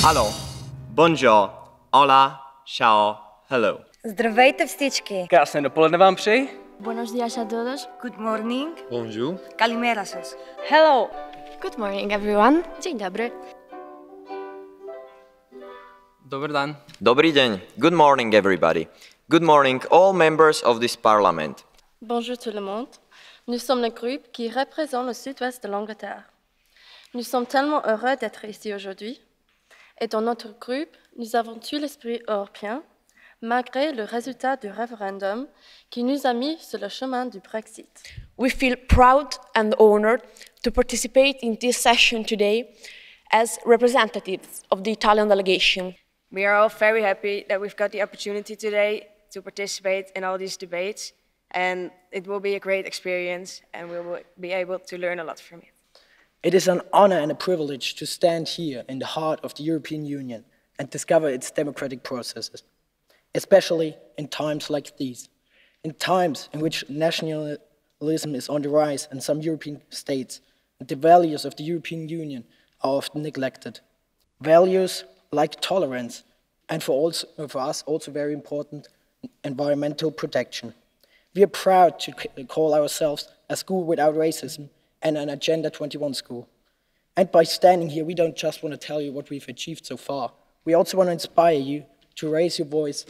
Alo, bonjour, hola, ciao, hello. Здравейте всички! Krásné dopoledne vám přeji. Buenos días a todos. Good morning! Bonjour. Καλημέρα σας! Hello! Good morning, everyone. Dzień dobry. Dobrý den. Dobrý deň. Good morning, everybody. Good morning, all members of this parliament. Bonjour tout le monde. Nous sommes le groupe qui représente le sud-ouest de l'Angleterre. Nous sommes tellement heureux d'être ici aujourd'hui. Et dans notre groupe, nous avons tout l'esprit européen, malgré le résultat du référendum qui nous a mis sur le chemin du Brexit. We feel proud and honored to participate in this session today as representatives of the Italian delegation. We are all very happy that we've got the opportunity today to participate in all these debates, and it will be a great experience, and we will be able to learn a lot from it. It is an honor and a privilege to stand here in the heart of the European Union and discover its democratic processes, especially in times like these, in times in which nationalism is on the rise in some European states, and the values of the European Union are often neglected. Values like tolerance, and for us also very important, environmental protection. We are proud to call ourselves a school without racism and an Agenda 21 school. And by standing here, we don't just want to tell you what we've achieved so far. We also want to inspire you to raise your voice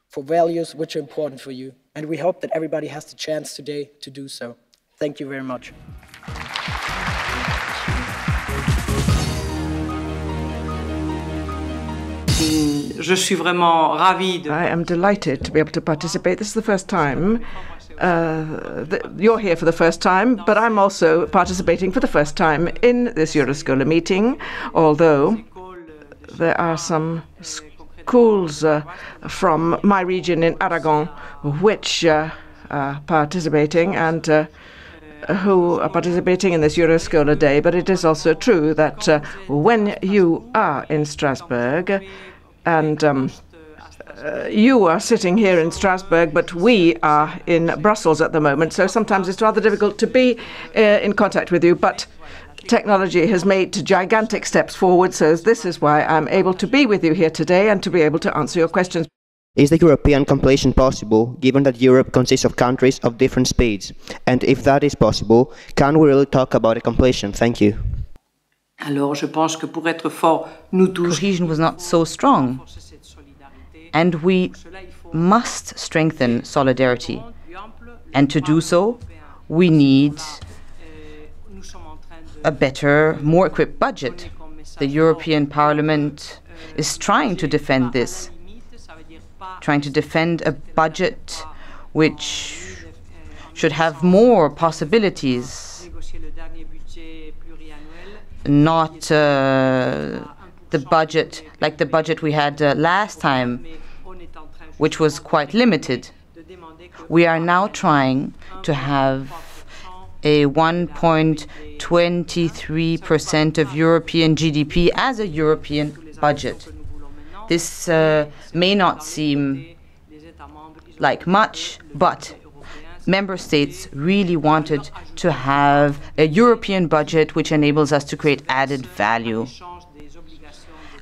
for values which are important for you. And we hope that everybody has the chance today to do so. Thank you very much. Je suis vraiment ravie de... I am delighted to be able to participate. This is the first time. You're here for the first time, but I'm also participating for the first time in this Euroscola meeting, although there are some schools from my region in Aragon which are participating and who are participating in this Euroscola Day. But it is also true that when you are in Strasbourg and you are sitting here in Strasbourg, but we are in Brussels at the moment, so sometimes it's rather difficult to be in contact with you. But technology has made gigantic steps forward, so this is why I'm able to be with you here today and to be able to answer your questions. Is the European completion possible, given that Europe consists of countries of different speeds? And if that is possible, can we really talk about a completion? Thank you. Alors, je pense que pour être fort, nous tous... Cohesion was not so strong. And we must strengthen solidarity. And to do so, we need a better, more equipped budget. The European Parliament is trying to defend this, trying to defend a budget which should have more possibilities, not the budget like the budget we had last time, which was quite limited. We are now trying to have a 1.23% of European GDP as a European budget. This may not seem like much, but member states really wanted to have a European budget which enables us to create added value.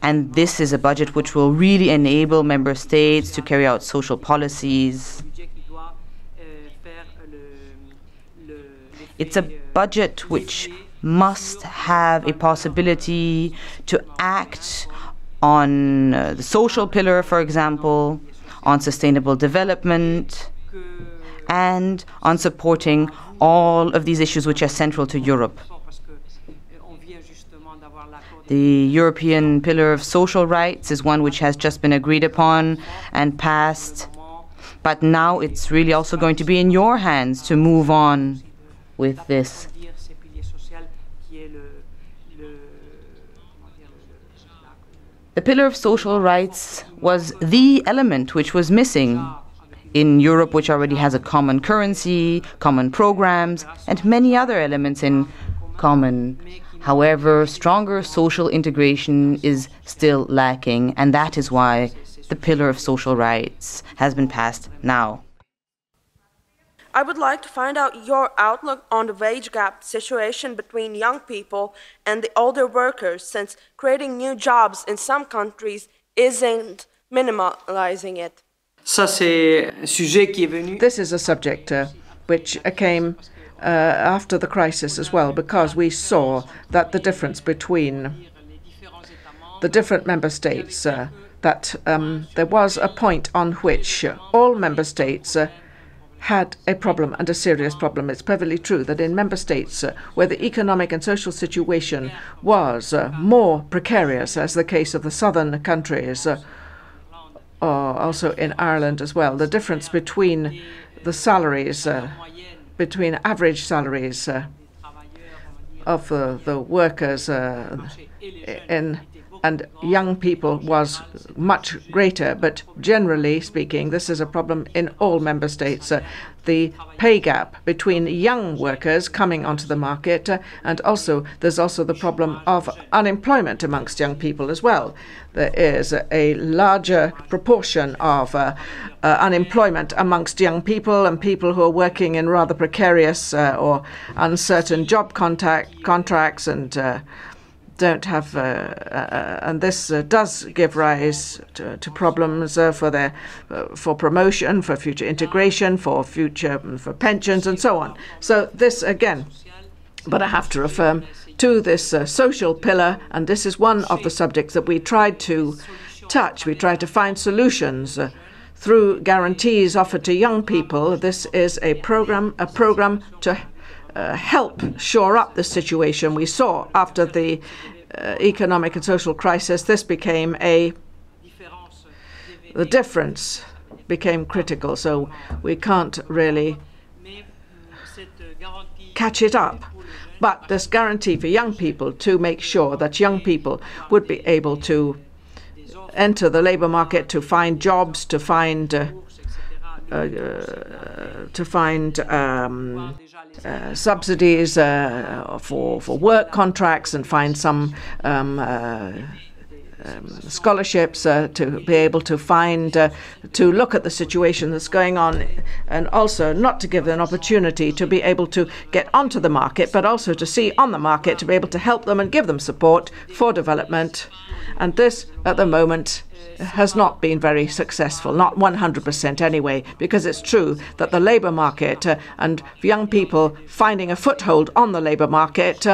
And this is a budget which will really enable member states to carry out social policies. It's a budget which must have a possibility to act on the social pillar, for example, on sustainable development, and on supporting all of these issues which are central to Europe. The European Pillar of Social Rights is one which has just been agreed upon and passed, but now it's really also going to be in your hands to move on with this. The Pillar of Social Rights was the element which was missing in Europe, which already has a common currency, common programs, and many other elements in common. However, stronger social integration is still lacking, and that is why the Pillar of Social Rights has been passed now. I would like to find out your outlook on the wage gap situation between young people and the older workers, since creating new jobs in some countries isn't minimalizing it. This is a subject which came after the crisis as well, because we saw that the difference between the different member states, that there was a point on which all member states had a problem, and a serious problem. It's perfectly true that in member states where the economic and social situation was more precarious, as the case of the southern countries, also in Ireland as well, the difference between the salaries, between average salaries of the workers and young people was much greater. But generally speaking, this is a problem in all member states. The pay gap between young workers coming onto the market, and also there's also the problem of unemployment amongst young people as well. There is a larger proportion of unemployment amongst young people and people who are working in rather precarious or uncertain job contracts and don't have, and this does give rise to problems for promotion, for future integration, for pensions, and so on. So this again, but I have to refer to this social pillar, and this is one of the subjects that we tried to touch. We tried to find solutions through guarantees offered to young people. This is a program to help shore up the situation we saw after the economic and social crisis. This became the difference became critical, so we can't really catch it up. But this guarantee for young people to make sure that young people would be able to enter the labor market, to find jobs, to find subsidies for work contracts, and find some scholarships to be able to find to look at the situation that's going on, and also not to give them an opportunity to be able to get onto the market, but also to see on the market, to be able to help them and give them support for development. And this at the moment has not been very successful, not 100% anyway, because it's true that the labour market and young people finding a foothold on the labour market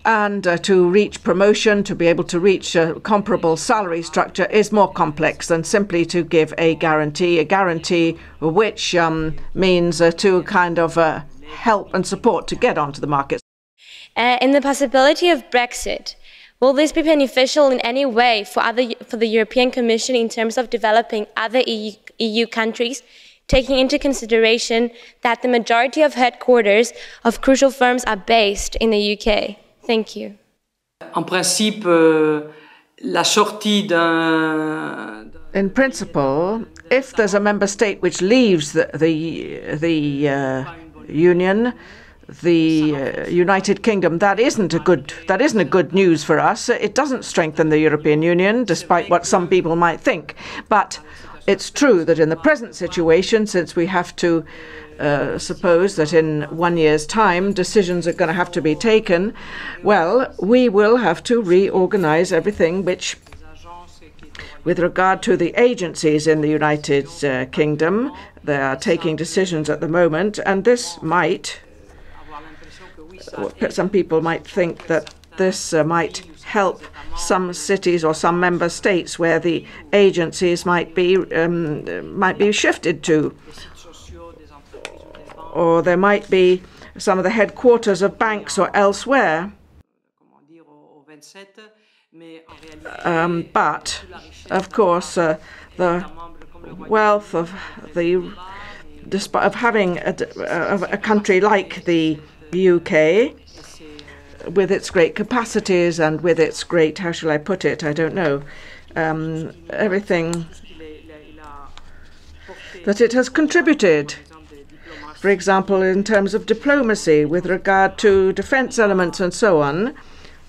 and to reach promotion, to be able to reach a comparable salary structure is more complex than simply to give a guarantee which means to kind of help and support to get onto the market. In the possibility of Brexit, will this be beneficial in any way for the European Commission in terms of developing other EU countries, taking into consideration that the majority of headquarters of crucial firms are based in the UK? Thank you. En principe, la sortie d'un... In principle, if there's a member state which leaves the Union, the United Kingdom, that isn't a good news for us. It doesn't strengthen the European Union, despite what some people might think. But it's true that in the present situation, since we have to suppose that in 1 year's time decisions are going to have to be taken, well, we will have to reorganize everything which, with regard to the agencies in the United Kingdom, they are taking decisions at the moment, and this might, some people might think that this might help some cities or some member states where the agencies might be shifted to, or there might be some of the headquarters of banks or elsewhere. But of course, the wealth of having a country like the UK, with its great capacities and with its great, how shall I put it, I don't know, everything that it has contributed. For example, in terms of diplomacy, with regard to defense elements and so on,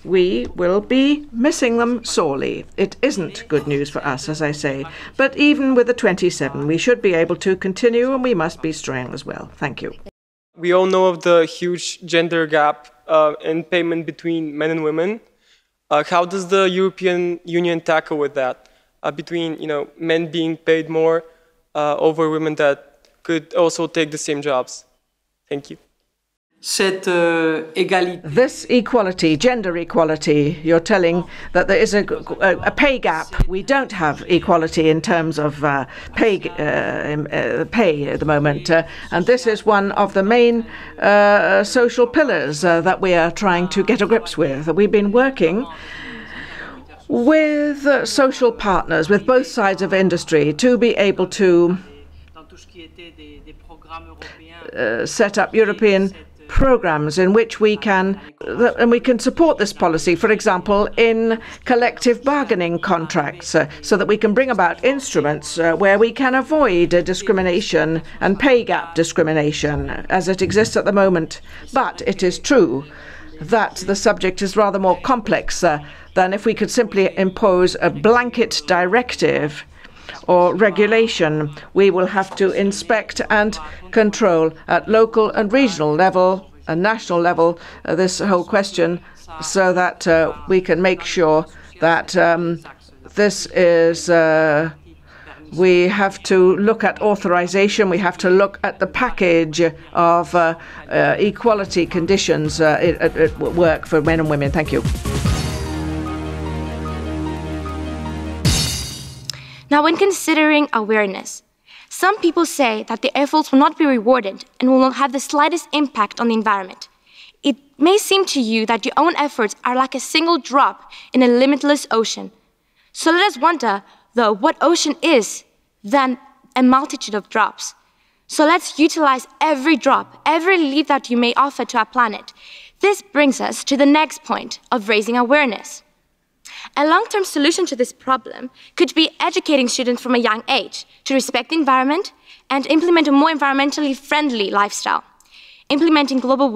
we will be missing them sorely. It isn't good news for us, as I say, but even with the 27, we should be able to continue, and we must be strong as well. Thank you. We all know of the huge gender gap in payment between men and women. How does the European Union tackle with that? Between men being paid more over women that could also take the same jobs? Thank you. This equality, gender equality, you're telling that there is a pay gap. We don't have equality in terms of pay at the moment. And this is one of the main social pillars that we are trying to get a grips with. We've been working with social partners, with both sides of industry, to be able to set up European programs in which we can support this policy, for example, in collective bargaining contracts, so that we can bring about instruments where we can avoid discrimination and pay gap discrimination as it exists at the moment. But it is true that the subject is rather more complex than if we could simply impose a blanket directive or regulation. We will have to inspect and control at local and regional level and national level this whole question, so that we can make sure that this is we have to look at authorization, we have to look at the package of equality conditions at work for men and women. Thank you. Now, when considering awareness, some people say that the efforts will not be rewarded and will not have the slightest impact on the environment. It may seem to you that your own efforts are like a single drop in a limitless ocean. So let us wonder, though, what ocean is than a multitude of drops. So let's utilize every drop, every leaf that you may offer to our planet. This brings us to the next point of raising awareness. A long-term solution to this problem could be educating students from a young age to respect the environment and implement a more environmentally friendly lifestyle. Implementing global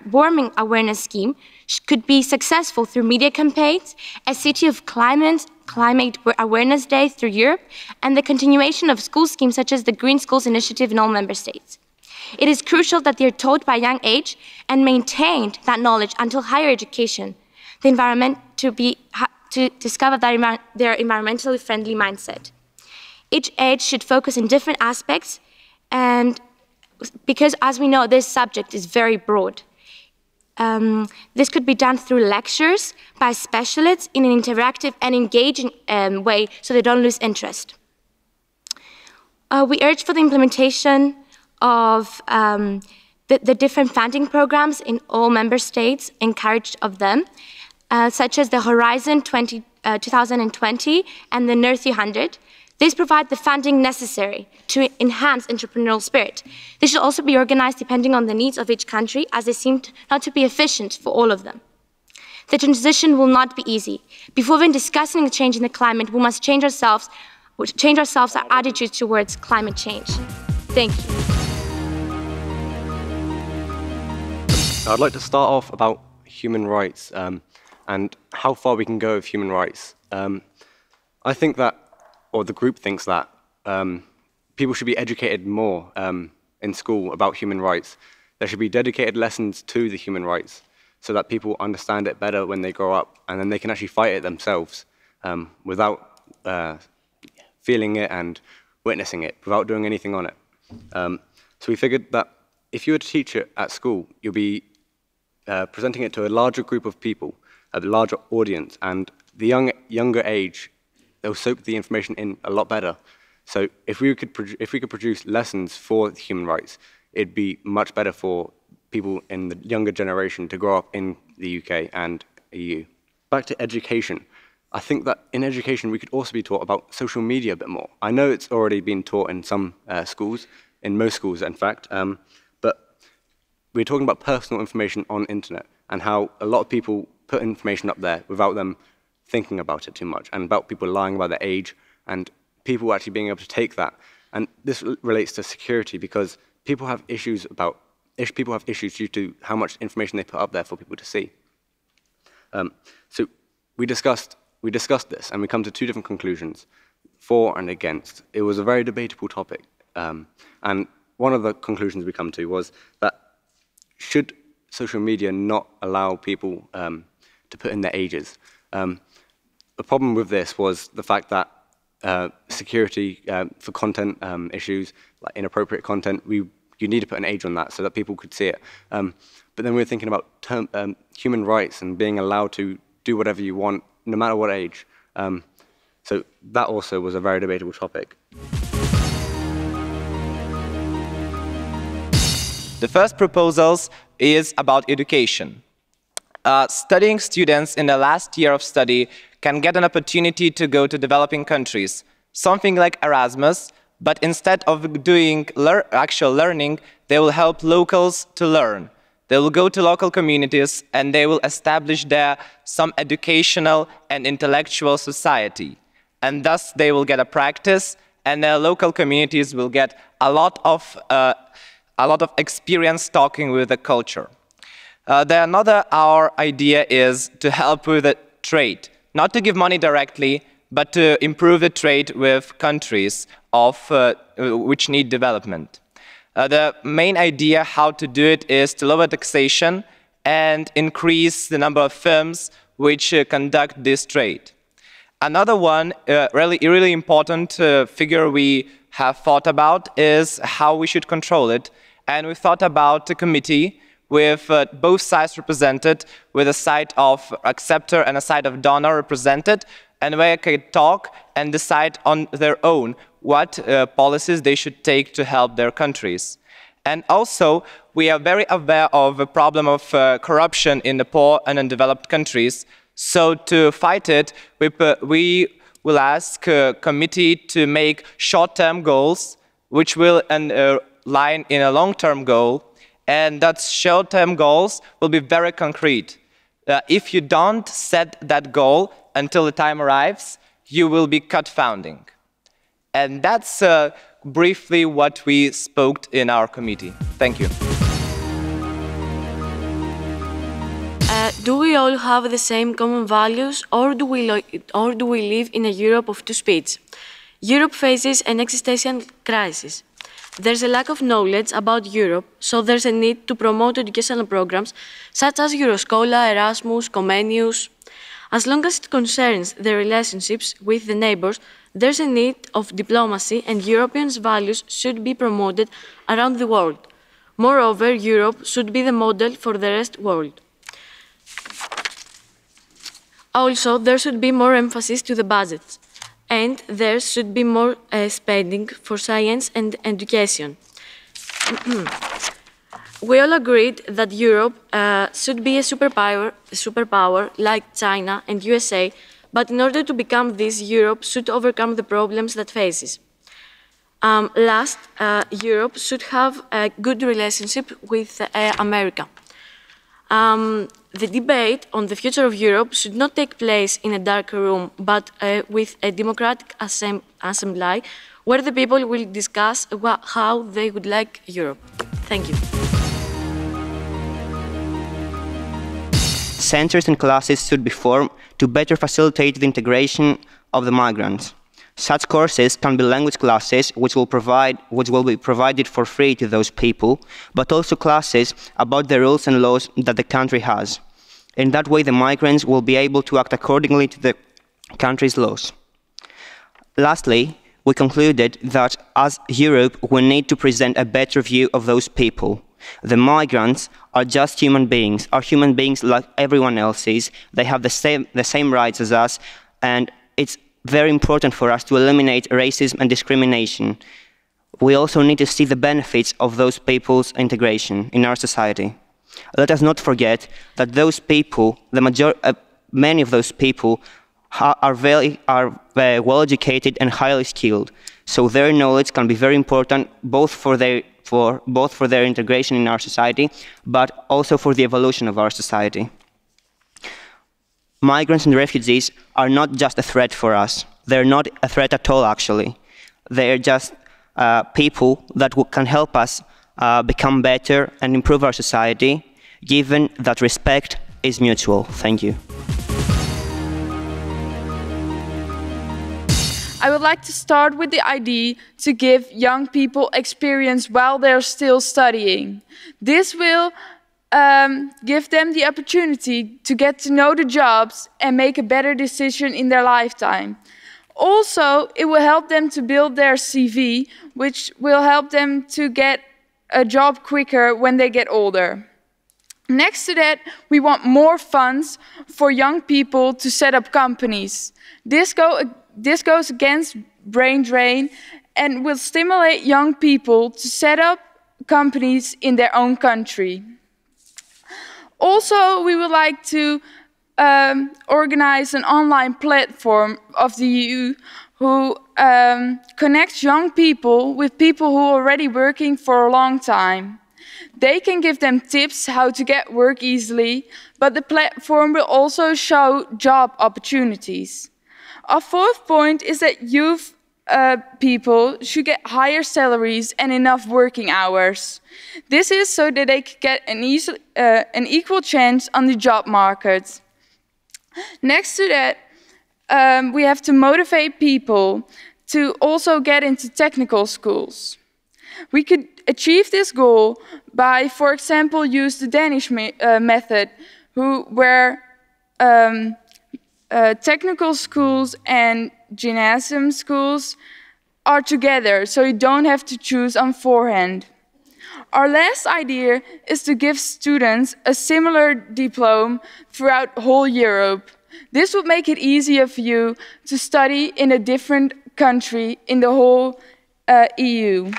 warming awareness scheme could be successful through media campaigns, a City of Climate Awareness Day through Europe, and the continuation of school schemes such as the Green Schools Initiative in all member states. It is crucial that they are taught by a young age and maintained that knowledge until higher education, the environment to discover their environmentally friendly mindset. Each age should focus on different aspects, and because, as we know, this subject is very broad. This could be done through lectures by specialists in an interactive and engaging way, so they don't lose interest. We urge for the implementation of the different funding programs in all member states, encouraged of them, such as the Horizon 2020 and the NER 300. These provide the funding necessary to enhance entrepreneurial spirit. They should also be organized depending on the needs of each country, as they seem not to be efficient for all of them. The transition will not be easy. Before even discussing the change in the climate, we must change ourselves, our attitudes towards climate change. Thank you. I'd like to start off about human rights and how far we can go with human rights. I think that, or the group thinks that, people should be educated more in school about human rights. There should be dedicated lessons to the human rights so that people understand it better when they grow up, and then they can actually fight it themselves without feeling it and witnessing it, without doing anything on it. So we figured that if you were to teach it at school, you'll be presenting it to a larger group of people, a larger audience, and the younger age, they'll soak the information in a lot better. So if we could produce lessons for human rights, it'd be much better for people in the younger generation to grow up in the UK and EU. Back to education. I think that in education we could also be taught about social media a bit more. I know it's already been taught in some schools, in most schools in fact, but we're talking about personal information on internet and how a lot of people put information up there without them thinking about it too much, and about people lying about their age and people actually being able to take that. And this relates to security, because people have issues due to how much information they put up there for people to see. So we discussed this, and we come to two different conclusions, for and against. It was a very debatable topic, and one of the conclusions we come to was that should social media not allow people to put in their ages? The problem with this was the fact that security for content issues, like inappropriate content, you need to put an age on that so that people could see it. But then we were thinking about human rights and being allowed to do whatever you want, no matter what age. So that also was a very debatable topic. The first proposal is about education. Studying students in the last year of study can get an opportunity to go to developing countries, something like Erasmus, but instead of doing actual learning, they will help locals to learn. They will go to local communities and they will establish there some educational and intellectual society. And thus they will get a practice, and their local communities will get a lot of experience talking with the culture. Our idea is to help with the trade, not to give money directly, but to improve the trade with countries which need development. The main idea how to do it is to lower taxation and increase the number of firms which conduct this trade. Another one, really important figure we have thought about is how we should control it. And we thought about a committee with both sides represented, with a side of acceptor and a side of donor represented, and where they can talk and decide on their own what policies they should take to help their countries. And also, we are very aware of the problem of corruption in the poor and undeveloped countries. So to fight it, we will ask a committee to make short-term goals, which will line in a long-term goal, and that short-term goals will be very concrete. If you don't set that goal until the time arrives, you will be cut funding. And that's briefly what we spoke in our committee. Thank you. Do we all have the same common values, or do we live in a Europe of two speeds? Europe faces an existential crisis. There's a lack of knowledge about Europe, so there's a need to promote educational programs such as Euroscola, Erasmus, Comenius. As long as it concerns the relationships with the neighbours, there's a need of diplomacy, and European values should be promoted around the world. Moreover, Europe should be the model for the rest of the world. Also, there should be more emphasis to the budgets, and there should be more spending for science and education. We all agreed that Europe should be a superpower like China and USA, but in order to become this, Europe should overcome the problems that faces. Europe should have a good relationship with America. The debate on the future of Europe should not take place in a dark room, but with a democratic assembly where the people will discuss how they would like Europe. Thank you. Centres and classes should be formed to better facilitate the integration of the migrants. Such courses can be language classes, which will be provided for free to those people, but also classes about the rules and laws that the country has. In that way, the migrants will be able to act accordingly to the country's laws. Lastly, we concluded that as Europe, we need to present a better view of those people. The migrants are just human beings, are human beings like everyone else is. They have the same rights as us, and it's very important for us to eliminate racism and discrimination. We also need to see the benefits of those people's integration in our society. Let us not forget that those people, many of those people, are very well educated and highly skilled. So their knowledge can be very important both for their integration in our society, but also for the evolution of our society. Migrants and refugees are not just a threat for us. They're not a threat at all, actually. They're just people that can help us become better and improve our society, given that respect is mutual. Thank you. I would like to start with the idea to give young people experience while they're still studying. This will give them the opportunity to get to know the jobs and make a better decision in their lifetime. Also, it will help them to build their CV, which will help them to get a job quicker when they get older. Next to that, we want more funds for young people to set up companies. This goes against brain drain and will stimulate young people to set up companies in their own country. Also, we would like to organize an online platform of the EU who connects young people with people who are already working for a long time. They can give them tips how to get work easily, but the platform will also show job opportunities. Our fourth point is that youth people should get higher salaries and enough working hours. This is so that they can get an equal chance on the job market. Next to that, we have to motivate people to also get into technical schools. We could achieve this goal by, for example, use the Danish method, where technical schools and gymnasium schools are together, so you don't have to choose on forehand. Our last idea is to give students a similar diploma throughout whole Europe. This would make it easier for you to study in a different country in the whole EU.